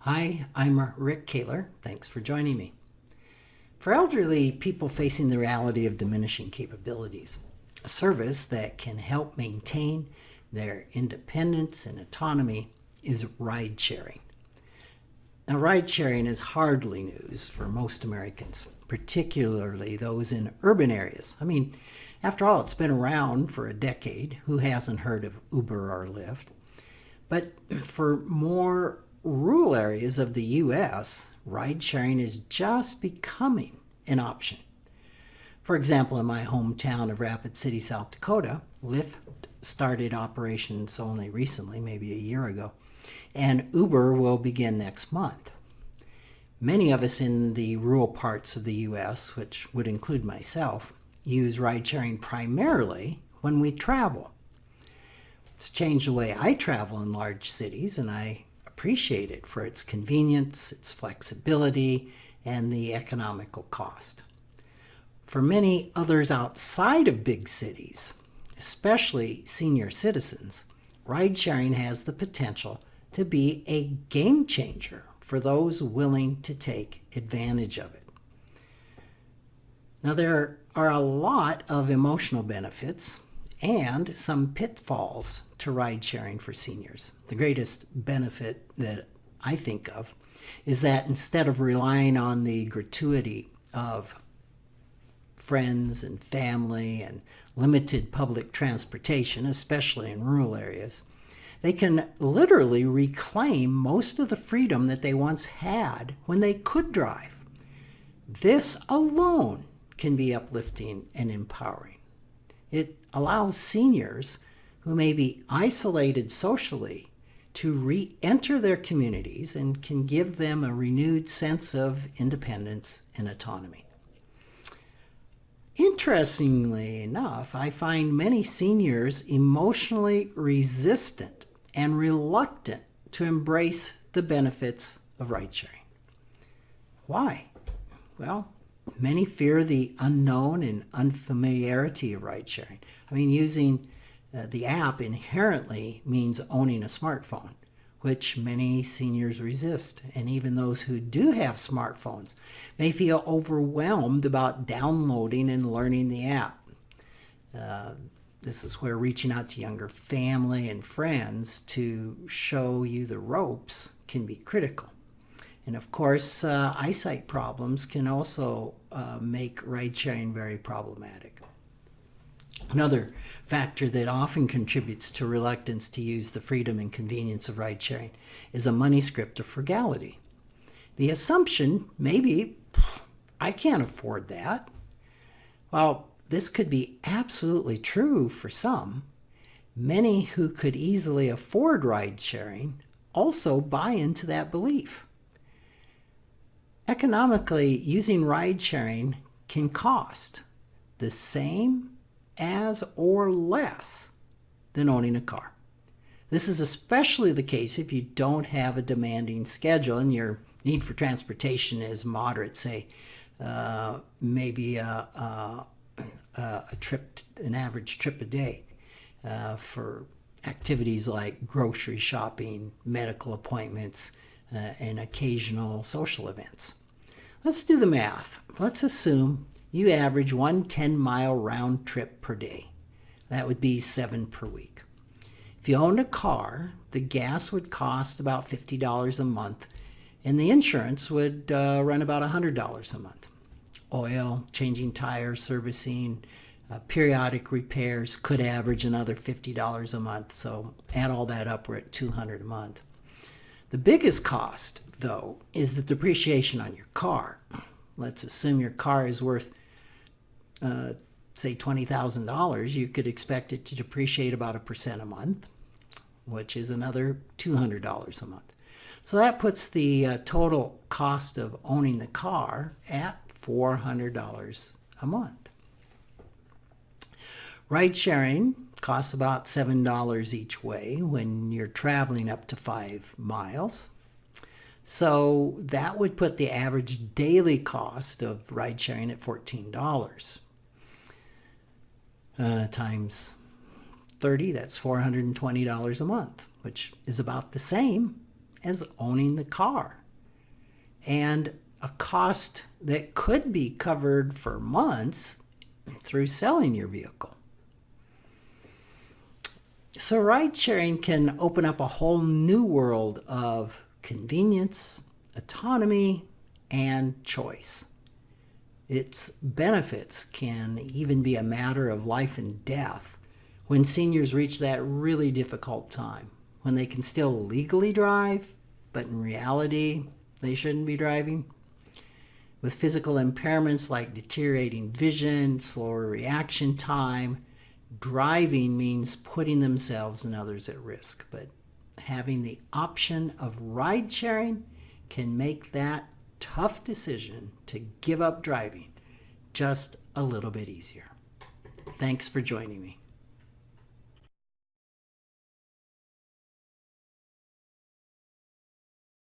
Hi, I'm Rick Kaler. Thanks for joining me. For elderly people facing the reality of diminishing capabilities, a service that can help maintain their independence and autonomy is ride sharing. Now, ride sharing is hardly news for most Americans, particularly those in urban areas. After all, it's been around for a decade. Who hasn't heard of Uber or Lyft? But for more rural areas of the U.S., ride sharing is just becoming an option. For example, in my hometown of Rapid City, South Dakota, Lyft started operations only recently, maybe a year ago, and Uber will begin next month. Many of us in the rural parts of the U.S., which would include myself, use ride sharing primarily when we travel. It's changed the way I travel in large cities, and I appreciate it for its convenience, its flexibility, and the economical cost. For many others outside of big cities, especially senior citizens, ride sharing has the potential to be a game changer for those willing to take advantage of it. Now, there are a lot of emotional benefits and some pitfalls to ride sharing for seniors. The greatest benefit that I think of is that instead of relying on the gratuity of friends and family and limited public transportation, especially in rural areas, they can literally reclaim most of the freedom that they once had when they could drive. This alone can be uplifting and empowering. It allows seniors who may be isolated socially to re-enter their communities and can give them a renewed sense of independence and autonomy. Interestingly enough, I find many seniors emotionally resistant and reluctant to embrace the benefits of ride sharing. Why? Well, many fear the unknown and unfamiliarity of ride sharing. Using the app inherently means owning a smartphone, which many seniors resist. And even those who do have smartphones may feel overwhelmed about downloading and learning the app. This is where reaching out to younger family and friends to show you the ropes can be critical. And of course, eyesight problems can also make ride sharing very problematic. Another factor that often contributes to reluctance to use the freedom and convenience of ride sharing is a money script of frugality. The assumption may be, I can't afford that. While this could be absolutely true for some, many who could easily afford ride sharing also buy into that belief. Economically, using ride sharing can cost the same as or less than owning a car. This is especially the case if you don't have a demanding schedule and your need for transportation is moderate, say maybe an average trip a day for activities like grocery shopping, medical appointments, and occasional social events. Let's do the math. Let's assume you average one 10-mile round trip per day. That would be 7 per week. If you owned a car, the gas would cost about $50 a month, and the insurance would run about $100 a month. Oil, changing tires, servicing, periodic repairs could average another $50 a month, so add all that up, we're at $200 a month. The biggest cost, though, is the depreciation on your car. Let's assume your car is worth, say, $20,000. You could expect it to depreciate about 1% a month, which is another $200 a month. So that puts the total cost of owning the car at $400 a month. Ride sharing costs about $7 each way when you're traveling up to 5 miles. So that would put the average daily cost of ride sharing at $14. Times 30, that's $420 a month, which is about the same as owning the car, and a cost that could be covered for months through selling your vehicle. So ride sharing can open up a whole new world of convenience, autonomy, and choice. Its benefits can even be a matter of life and death when seniors reach that really difficult time, when they can still legally drive, but in reality, they shouldn't be driving. With physical impairments like deteriorating vision, slower reaction time, driving means putting themselves and others at risk. But having the option of ride sharing can make that tough decision to give up driving just a little bit easier. Thanks for joining me.